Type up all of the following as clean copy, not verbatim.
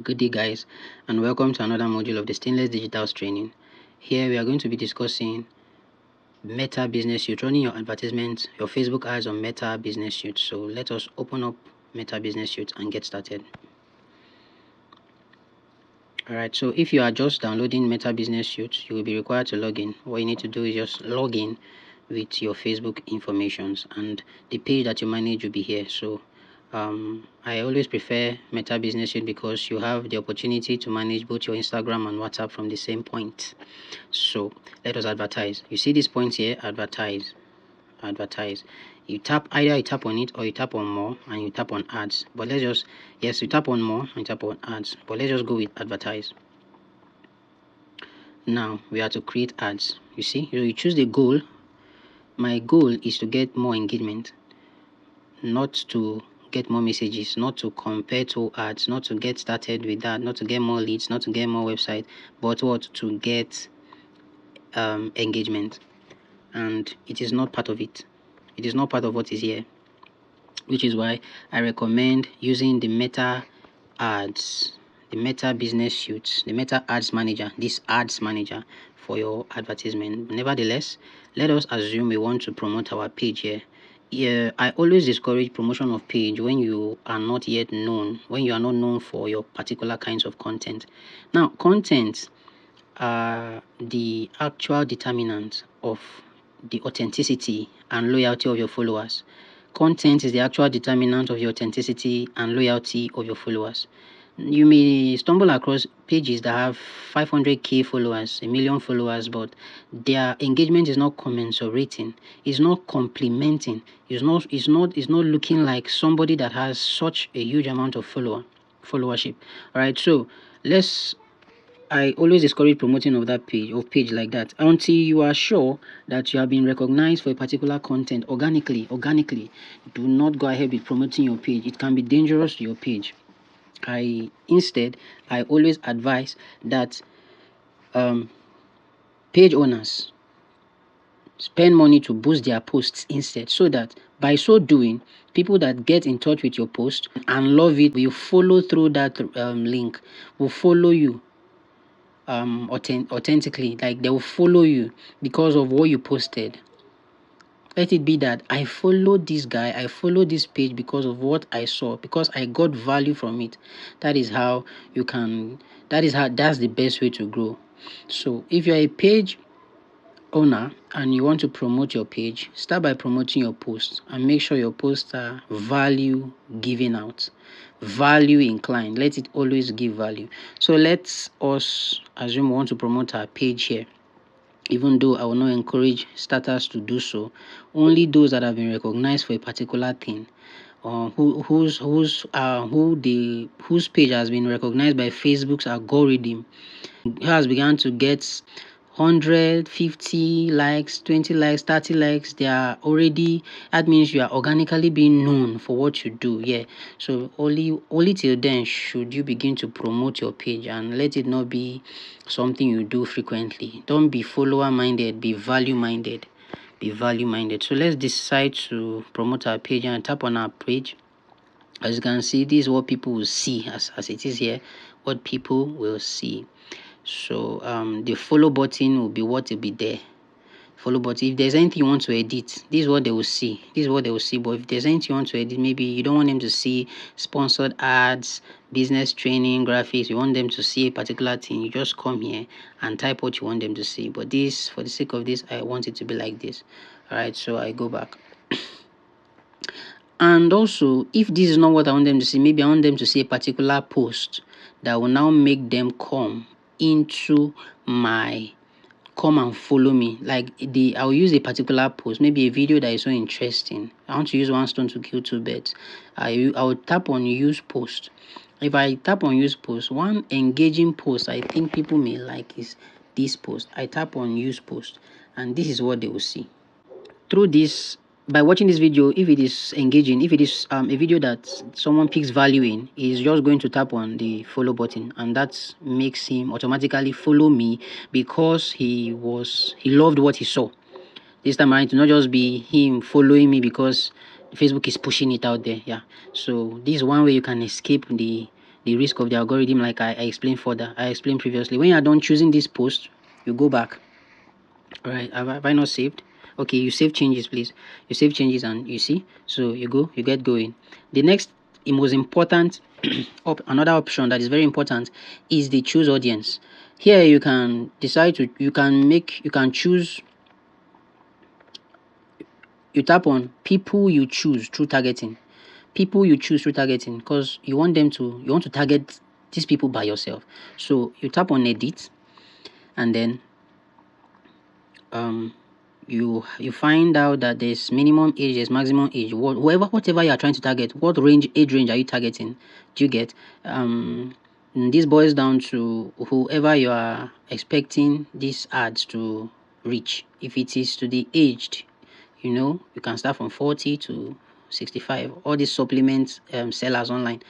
Good day, guys, and welcome to another module of the Stainless Digital's training. Here we are going to be discussing Meta Business Suite, running your advertisements, your Facebook ads on Meta Business Suite. So let us open up Meta Business Suite and get started. Alright, so if you are just downloading Meta Business Suite, you will be required to log in. What you need to do is just log in with your Facebook informations, and the page that you manage will be here. So I always prefer Meta Business Suite because you have the opportunity to manage both your Instagram and WhatsApp from the same point. So let us advertise. You see this point here, advertise. You tap, either you tap on it or you tap on more and you tap on ads. But let's just, yes, you tap on more and you tap on ads, but let's just go with advertise. Now we have to create ads. You see, you choose the goal. My goal is to get more engagement, not to get more messages, not to compare to ads, not to get started with that, not to get more leads, not to get more website, but what, to get engagement. And it is not part of it. It is not part of what is here, which is why I recommend using the Meta ads, the Meta Business Suite, the Meta Ads Manager, this Ads Manager for your advertisement. Nevertheless, let us assume we want to promote our page here. I always discourage promotion of page when you are not yet known, when you are not known for your particular kinds of content. Now, content are the actual determinant of the authenticity and loyalty of your followers. Content is the actual determinant of the authenticity and loyalty of your followers. You may stumble across pages that have 500k followers, 1 million followers, but their engagement is not commensurating, is not complementing, is not looking like somebody that has such a huge amount of followership. All right, so I always discourage promoting of that page like that until you are sure that you have been recognized for a particular content organically. Do not go ahead with promoting your page. It can be dangerous to your page. I always advise that page owners spend money to boost their posts instead, so that by so doing, people that get in touch with your post and love it will follow through that link, will follow you authentically, like they will follow you because of what you posted. Let it be that I followed this guy, I followed this page because of what I saw, because I got value from it. That's the best way to grow. So if you're a page owner and you want to promote your page, start by promoting your posts and make sure your posts are value giving out, value inclined. Let it always give value. So let's us assume we want to promote our page here. Even though I will not encourage starters to do so, only those that have been recognized for a particular thing, whose page has been recognized by Facebook's algorithm, has begun to get 150 likes, 20 likes, 30 likes. That means you are organically being known for what you do. Yeah. So only till then should you begin to promote your page, and let it not be something you do frequently. Don't be follower minded, be value minded. So let's decide to promote our page and tap on our page. As you can see, this is what people will see as it is here, what people will see. So the follow button will be what will be there. Follow button. If there's anything you want to edit, this is what they will see. But if there's anything you want to edit, maybe you don't want them to see sponsored ads, business training, graphics, you want them to see a particular thing, you just come here and type what you want them to see. But this, for the sake of this, I want it to be like this. All right, so I go back. And also, if this is not what I want them to see, maybe I want them to see a particular post that will now make them come and follow me. Like I'll use a particular post, maybe a video that is so interesting. I want to use one stone to kill two birds. I will tap on use post. If I tap on use post, one engaging post I think people may like is this post. I tap on use post, and this is what they will see. Through this, by watching this video, if it is engaging, if it is a video that someone picks value in, he's just going to tap on the follow button, and that makes him automatically follow me because he loved what he saw. This time around, to not just be him following me because Facebook is pushing it out there. Yeah. So this is one way you can escape the the risk of the algorithm, like I explained further. I explained previously. When you are done choosing this post, you go back. All right, have I not saved? Okay, you save changes, please. You save changes and you see. So you go, you get going. The next, the most important, another option that is very important is the choose audience. Here you can decide to, you can choose. You tap on people you choose through targeting. People you choose through targeting, because you want to target these people by yourself. So you tap on edit, and then you find out that there's minimum age, there's maximum age. Whatever you are trying to target, what age range are you targeting? Do you get? This boils down to whoever you are expecting these ads to reach. If it is to the aged, you can start from 40 to 65. All these supplement sellers online.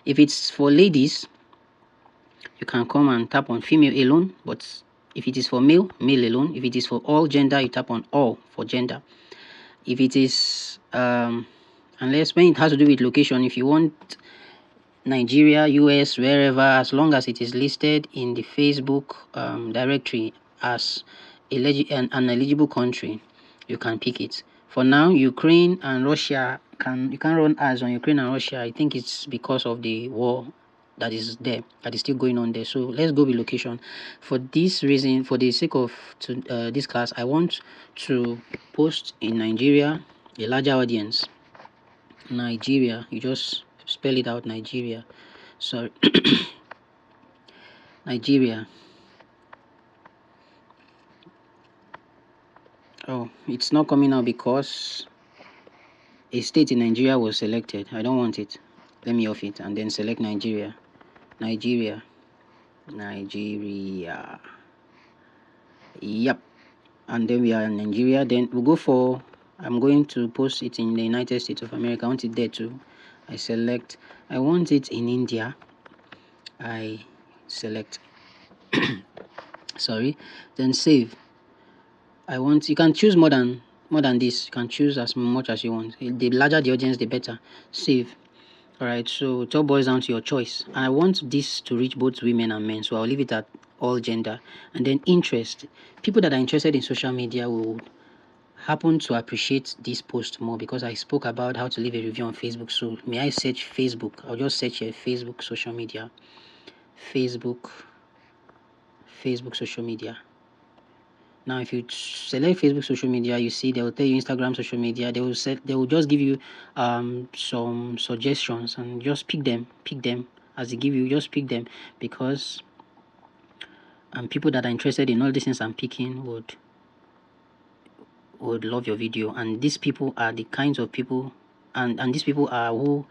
If it's for ladies, you can come and tap on female alone, but if it is for male, male alone. If it is for all gender, you tap on all for gender. If it is unless when it has to do with location, if you want Nigeria, US, wherever, as long as it is listed in the Facebook directory as an eligible country, you can pick it. For now, Ukraine and Russia you can run ads on Ukraine and Russia. I think it's because of the war that is still going on there. So let's go with location. For this reason, for the sake of this class, I want to post in Nigeria, a larger audience. Nigeria, you just spell it out, Nigeria. Sorry. Nigeria. Oh, it's not coming out because a state in Nigeria was selected. I don't want it. Let me off it and then select Nigeria. Nigeria. Yep. And then we are in Nigeria. Then we'll go for, I'm going to post it in the United States of America. I want it there too. I select, I want it in India. I select. Sorry. Then save. You can choose more than this. You can choose as much as you want. The larger the audience, the better. Save. All right, so it all boils down to your choice. I want this to reach both women and men, so I'll leave it at all gender. And then interest. People that are interested in social media will happen to appreciate this post more because I spoke about how to leave a review on Facebook. So may I search Facebook? I'll just search here, Facebook social media. Facebook social media. Now, if you select Facebook social media, you see they will tell you Instagram social media. They will just give you some suggestions and just pick them as they give you. Just pick them because people that are interested in all these things I'm picking would love your video. And these people are the kinds of people, and these people are who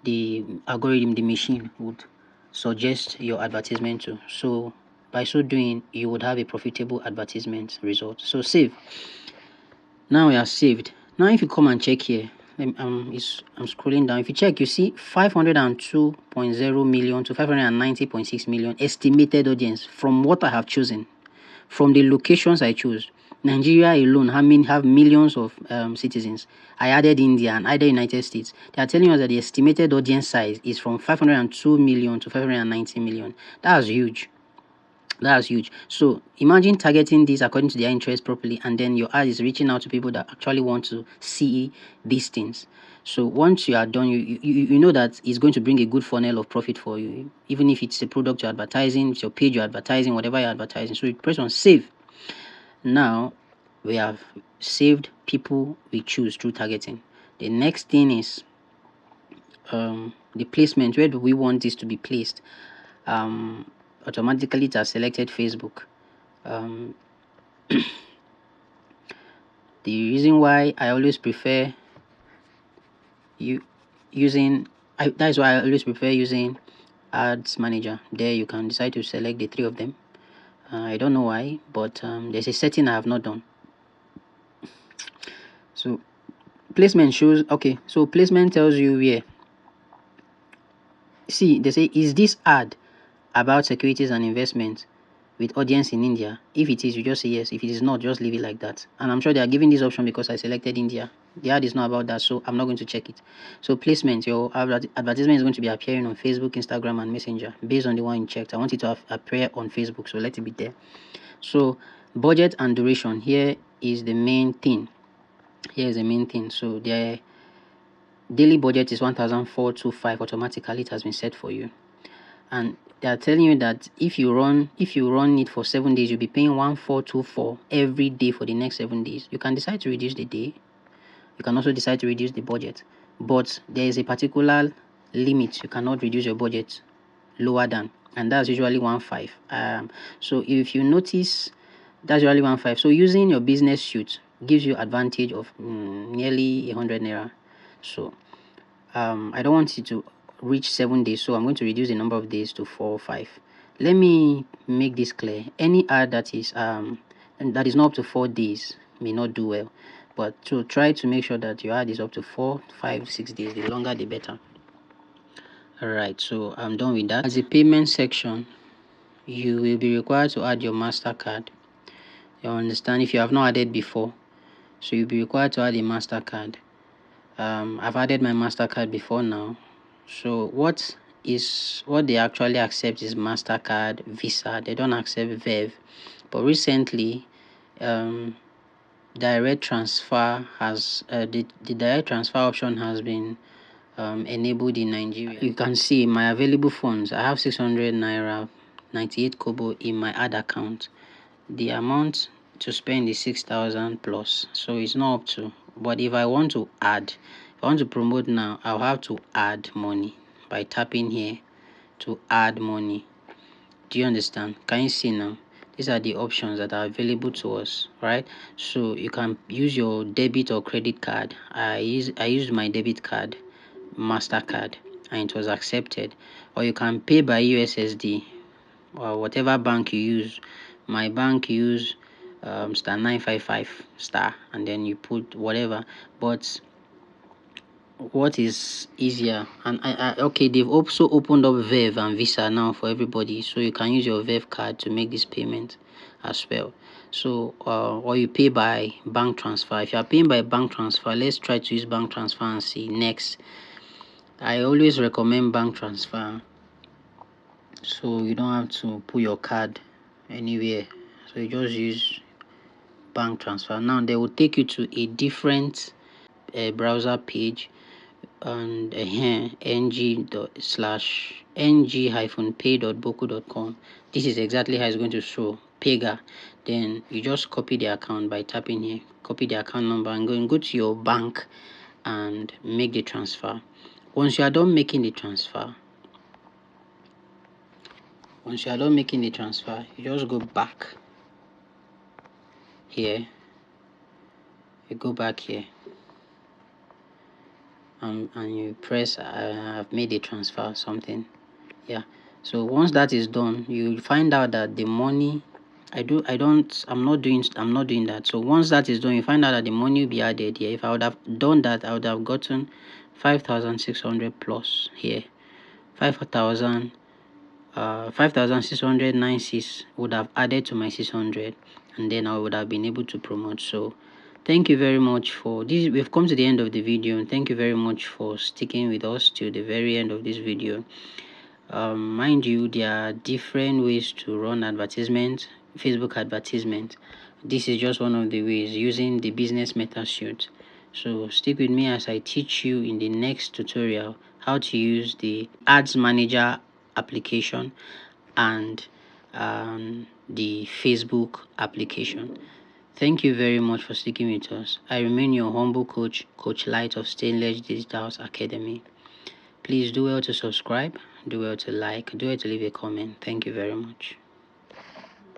the algorithm, the machine, would suggest your advertisement to. So by so doing, you would have a profitable advertisement result. So save. Now we are saved. Now if you come and check here, I'm scrolling down. If you check, you see 502.0 million to 590.6 million estimated audience from what I have chosen, from the locations I choose. Nigeria alone have millions of citizens. I added India and added United States. They are telling us that the estimated audience size is from 502 million to 590 million. That's huge. That's huge. So imagine targeting this according to their interest properly, and then your ad is reaching out to people that actually want to see these things. So once you are done, you know that it's going to bring a good funnel of profit for you, even if it's a product you're advertising, it's your page you're advertising, whatever you're advertising. So you press on save. Now we have saved people we choose through targeting. The next thing is the placement. Where do we want this to be placed? Automatically it has selected Facebook. The reason why I always prefer that's why I always prefer using ads manager. There you can decide to select the three of them. I don't know why, but there's a setting I have not done. So placement shows, okay, so placement tells you where. See, they say, is this ad about securities and investments with audience in India? If it is, you just say yes. If it is not, just leave it like that. And I'm sure they are giving this option because I selected India. The ad is not about that, so I'm not going to check it. So placement, your advertisement is going to be appearing on Facebook, Instagram, and Messenger based on the one you checked. I want it to appear on Facebook, so let it be there. So budget and duration, here is the main thing. So the daily budget is 1,425. automatically it has been set for you, and they are telling you that if you run it for 7 days, you'll be paying 1,424 every day for the next 7 days. You can decide to reduce the day. You can also decide to reduce the budget, but there is a particular limit. You cannot reduce your budget lower than, and that's usually 1,500. So if you notice, that's usually 1,500. So using your business suit gives you advantage of nearly 100 naira. So I don't want it to reach 7 days, so I'm going to reduce the number of days to 4 or 5. Let me make this clear. Any ad that is not up to 4 days may not do well, but to try to make sure that your ad is up to 4, 5, 6 days. The longer the better. Alright, so I'm done with that. As a payment section, you will be required to add your MasterCard. You understand? If you have not added before, so you'll be required to add a MasterCard. I've added my MasterCard before now. So what they actually accept is MasterCard, Visa. They don't accept Verve. But recently, direct transfer has the direct transfer option has been enabled in Nigeria. You can see my available funds. I have 600 naira 98 kobo in my ad account. The amount to spend is 6,000 plus, so it's not up to. But if I want to add, if I want to promote now, I'll have to add money by tapping here to add money. Do you understand? Can you see now? These are the options that are available to us, right? So you can use your debit or credit card. I used my debit card, MasterCard, and it was accepted. Or you can pay by USSD or whatever bank you use. My bank use star 955 star, and then you put whatever. But what is easier, and okay, they've also opened up Verve and Visa now for everybody, so you can use your Verve card to make this payment as well. So or you pay by bank transfer. If you are paying by bank transfer, let's try to use bank transfer and see. Next, I always recommend bank transfer, so you don't have to put your card anywhere. So you just use bank transfer. Now they will take you to a different browser page, and here ng/pay.boku.com. This is exactly how it's going to show Pega. Then you just copy the account by tapping here, copy the account number, and go to your bank and make the transfer. Once you are done making the transfer, you just go back here. You go back here and you press I've made a transfer, something. Yeah. So once that is done, you find out that the money I'm not doing that. So once that is done, you find out that the money will be added here. If I would have done that, I would have gotten 5,600 plus here. 5,696 would have added to my 600, and then I would have been able to promote. So thank you very much for this. We've come to the end of the video, and thank you very much for sticking with us till the very end of this video. Mind you, there are different ways to run advertisement, Facebook advertisement. This is just one of the ways, using the business meta suite. So stick with me as I teach you in the next tutorial how to use the ads manager application and the Facebook application. Thank you very much for sticking with us. I remain your humble coach, Coach Light of Stainless Digital Academy. Please do well to subscribe, do well to like, do well to leave a comment. Thank you very much.